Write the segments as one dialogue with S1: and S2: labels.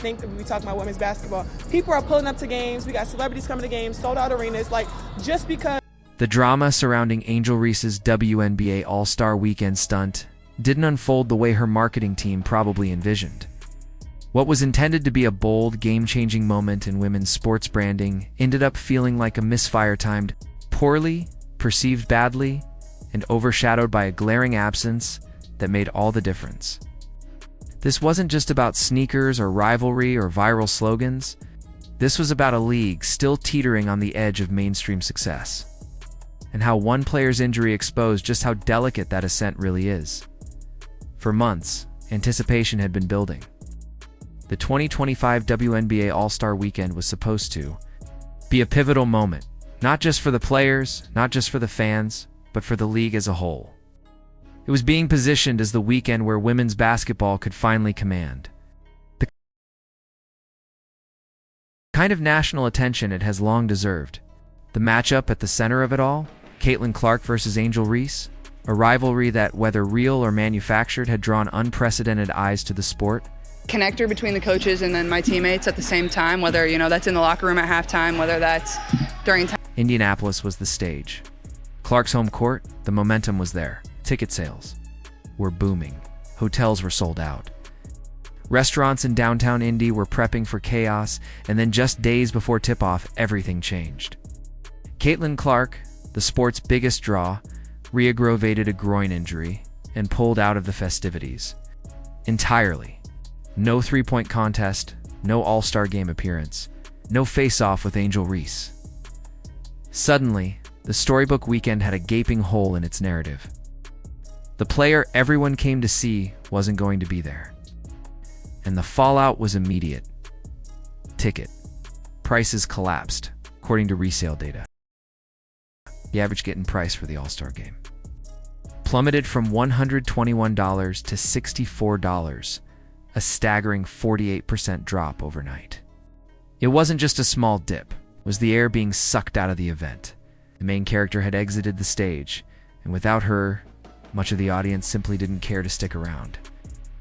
S1: think that we talk about women's basketball, people are pulling up to games. We got celebrities coming to games, sold out arenas. Like, just because.
S2: The drama surrounding Angel Reese's WNBA All-Star Weekend stunt didn't unfold the way her marketing team probably envisioned. What was intended to be a bold, game-changing moment in women's sports branding ended up feeling like a misfire timed poorly, perceived badly, and overshadowed by a glaring absence that made all the difference. This wasn't just about sneakers or rivalry or viral slogans. This was about a league still teetering on the edge of mainstream success, and how one player's injury exposed just how delicate that ascent really is. For months, anticipation had been building. The 2025 WNBA All-Star Weekend was supposed to be a pivotal moment, not just for the players, not just for the fans, but for the league as a whole. It was being positioned as the weekend where women's basketball could finally command the kind of national attention it has long deserved. The matchup at the center of it all, Caitlin Clark versus Angel Reese, a rivalry that, whether real or manufactured, had drawn unprecedented eyes to the sport.
S3: Connector between the coaches and then my teammates at the same time, whether, that's in the locker room at halftime, whether that's during time.
S2: Indianapolis was the stage. Clark's home court, the momentum was there. Ticket sales were booming. Hotels were sold out. Restaurants in downtown Indy were prepping for chaos, and then just days before tip-off, everything changed. Caitlin Clark, the sport's biggest draw, re-aggravated a groin injury and pulled out of the festivities entirely. No three-point contest, no All-Star game appearance, no face-off with Angel Reese. Suddenly, the storybook weekend had a gaping hole in its narrative. The player everyone came to see wasn't going to be there. And the fallout was immediate. Ticket prices collapsed, according to resale data. The average get-in price for the All-Star game plummeted from $121 to $64, a staggering 48% drop overnight. It wasn't just a small dip, it was the air being sucked out of the event. The main character had exited the stage, and without her, much of the audience simply didn't care to stick around.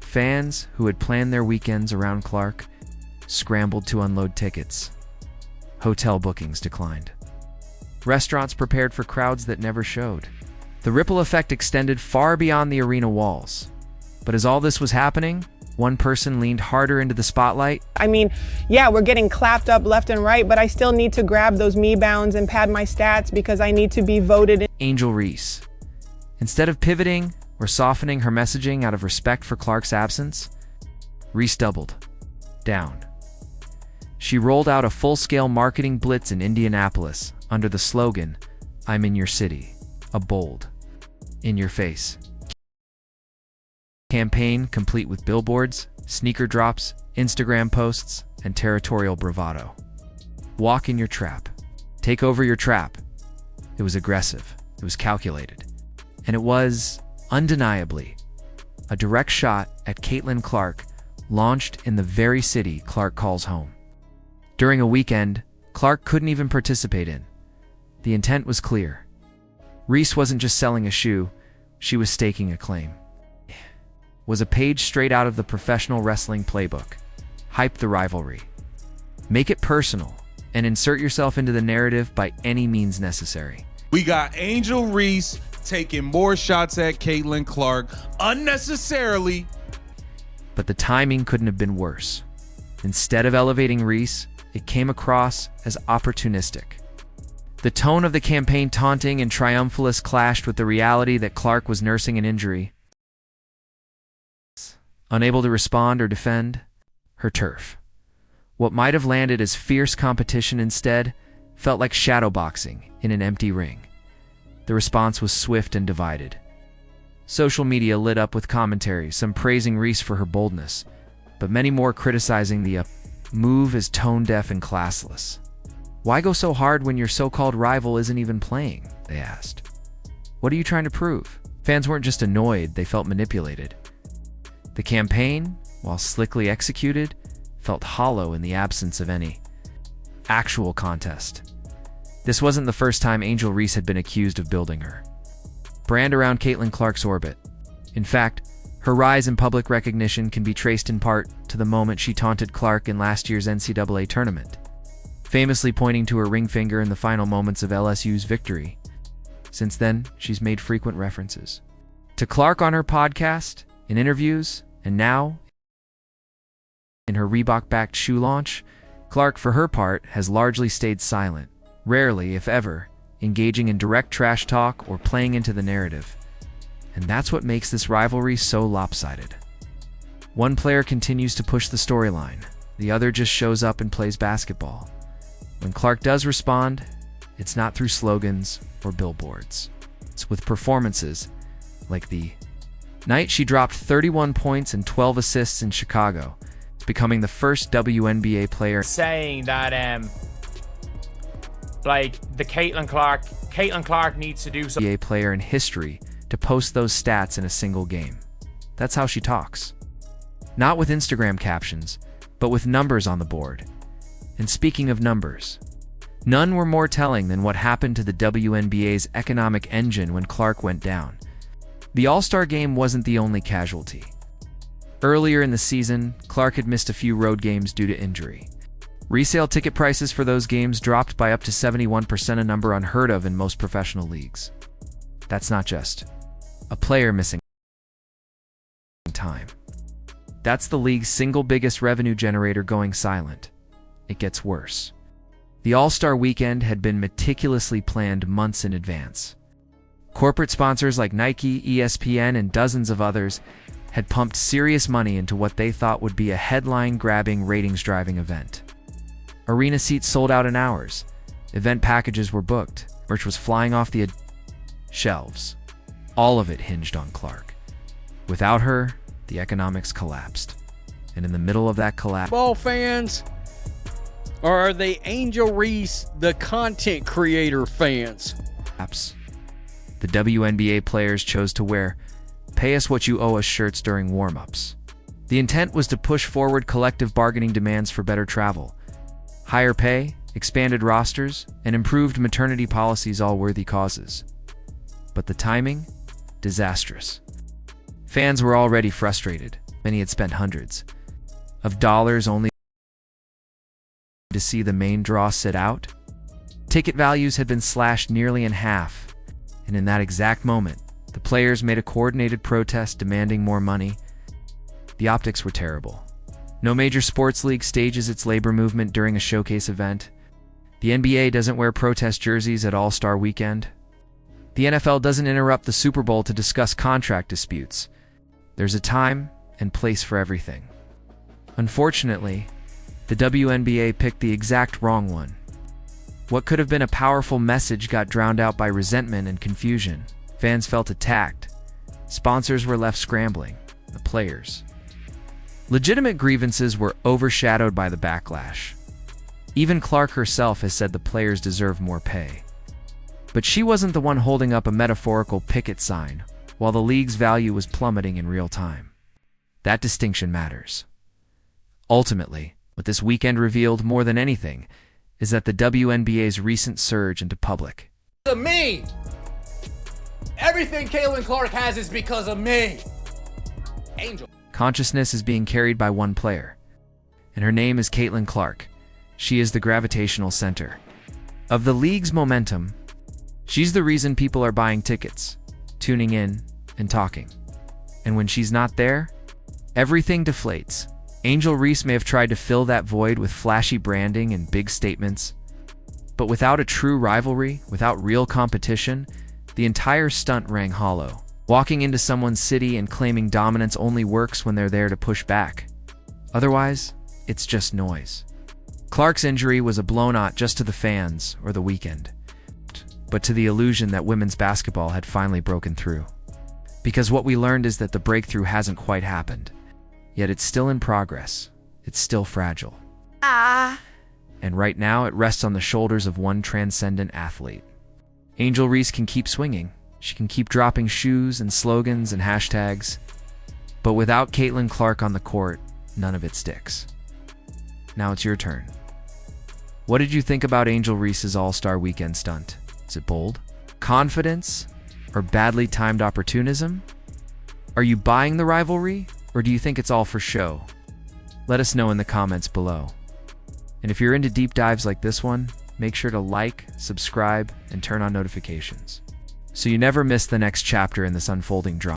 S2: Fans who had planned their weekends around Clark scrambled to unload tickets. Hotel bookings declined. Restaurants prepared for crowds that never showed. The ripple effect extended far beyond the arena walls. But as all this was happening, one person leaned harder into the spotlight.
S1: I mean, yeah, we're getting clapped up left and right, but I still need to grab those me bounds and pad my stats because I need to be voted in.
S2: Angel Reese. Instead of pivoting or softening her messaging out of respect for Clark's absence, Reese doubled down. She rolled out a full-scale marketing blitz in Indianapolis under the slogan, "I'm in your city," a bold, in-your-face campaign complete with billboards, sneaker drops, Instagram posts, and territorial bravado. Walk in your trap. Take over your trap. It was aggressive. It was calculated. And it was, undeniably, a direct shot at Caitlin Clark, launched in the very city Clark calls home. During a weekend Clark couldn't even participate in. The intent was clear. Reese wasn't just selling a shoe, she was staking a claim. It was a page straight out of the professional wrestling playbook. Hype the rivalry. Make it personal, and insert yourself into the narrative by any means necessary.
S4: We got Angel Reese taking more shots at Caitlin Clark unnecessarily.
S2: But the timing couldn't have been worse. Instead of elevating Reese, it came across as opportunistic. The tone of the campaign taunting and triumphalist clashed with the reality that Clark was nursing an injury. Unable to respond or defend her turf. What might have landed as fierce competition instead felt like shadowboxing in an empty ring. The response was swift and divided. Social media lit up with commentary, some praising Reese for her boldness, but many more criticizing the move as tone-deaf and classless. Why go so hard when your so-called rival isn't even playing? They asked. What are you trying to prove? Fans weren't just annoyed, they felt manipulated. The campaign, while slickly executed, felt hollow in the absence of any actual contest. This wasn't the first time Angel Reese had been accused of building her brand around Caitlin Clark's orbit. In fact, Her rise in public recognition can be traced in part to the moment she taunted Clark in last year's NCAA tournament, famously pointing to her ring finger in the final moments of LSU's victory. Since then, she's made frequent references to Clark on her podcast, in interviews, and now in her Reebok-backed shoe launch. Clark, for her part, has largely stayed silent, rarely, if ever, engaging in direct trash talk or playing into the narrative. And that's what makes this rivalry so lopsided. One player continues to push the storyline, the other just shows up and plays basketball. When Clark does respond, it's not through slogans or billboards. It's with performances like the night she dropped 31 points and 12 assists in Chicago. It's becoming the first WNBA player
S5: saying that like the Caitlin Clark needs to do something.
S2: NBA player in history to post those stats in a single game. That's how she talks. Not with Instagram captions, but with numbers on the board. And speaking of numbers, none were more telling than what happened to the WNBA's economic engine when Clark went down. The All-Star game wasn't the only casualty. Earlier in the season, Clark had missed a few road games due to injury. Resale ticket prices for those games dropped by up to 71%, a number unheard of in most professional leagues. That's not just a player missing time. That's the league's single biggest revenue generator going silent. It gets worse. The All-Star weekend had been meticulously planned months in advance. Corporate sponsors like Nike, ESPN, and dozens of others had pumped serious money into what they thought would be a headline-grabbing, ratings-driving event. Arena seats sold out in hours. Event packages were booked. Merch was flying off the shelves. All of it hinged on Clark. Without her, the economics collapsed. And in the middle of that collapse,
S6: ball fans, or are they Angel Reese, the content creator fans?
S2: the WNBA players chose to wear "Pay Us What You Owe Us" shirts during warm-ups. The intent was to push forward collective bargaining demands for better travel, higher pay, expanded rosters, and improved maternity policies, all worthy causes. But the timing? Disastrous. Fans were already frustrated. Many had spent hundreds of dollars only to see the main draw sit out. Ticket values had been slashed nearly in half, and in that exact moment, the players made a coordinated protest demanding more money. The optics were terrible. No major sports league stages its labor movement during a showcase event. The NBA doesn't wear protest jerseys at All-Star Weekend. The NFL doesn't interrupt the Super Bowl to discuss contract disputes. There's a time and place for everything. Unfortunately, the WNBA picked the exact wrong one. What could have been a powerful message got drowned out by resentment and confusion. Fans felt attacked. Sponsors were left scrambling. The players. Legitimate grievances were overshadowed by the backlash. Even Clark herself has said the players deserve more pay. But she wasn't the one holding up a metaphorical picket sign, while the league's value was plummeting in real time. That distinction matters. Ultimately, what this weekend revealed more than anything is that the WNBA's recent surge into public
S5: Of me! Everything Caitlin Clark has is because of me! Angel.
S2: consciousness is being carried by one player, and her name is Caitlin Clark. She is the gravitational center of the league's momentum. She's the reason people are buying tickets, tuning in, and talking. And when she's not there, everything deflates. Angel Reese may have tried to fill that void with flashy branding and big statements, but without a true rivalry, without real competition, the entire stunt rang hollow. Walking into someone's city and claiming dominance only works when they're there to push back. Otherwise, it's just noise. Clark's injury was a blow not just to the fans or the weekend, but to the illusion that women's basketball had finally broken through. Because what we learned is that the breakthrough hasn't quite happened. Yet it's still in progress. It's still fragile. And right now it rests on the shoulders of one transcendent athlete. Angel Reese can keep swinging. She can keep dropping shoes and slogans and hashtags. But without Caitlin Clark on the court, none of it sticks. Now it's your turn. What did you think about Angel Reese's All-Star Weekend stunt? Is it bold, confidence, or badly timed opportunism? Are you buying the rivalry, or do you think it's all for show? Let us know in the comments below. And if you're into deep dives like this one, make sure to like, subscribe, and turn on notifications, so you never miss the next chapter in this unfolding drama.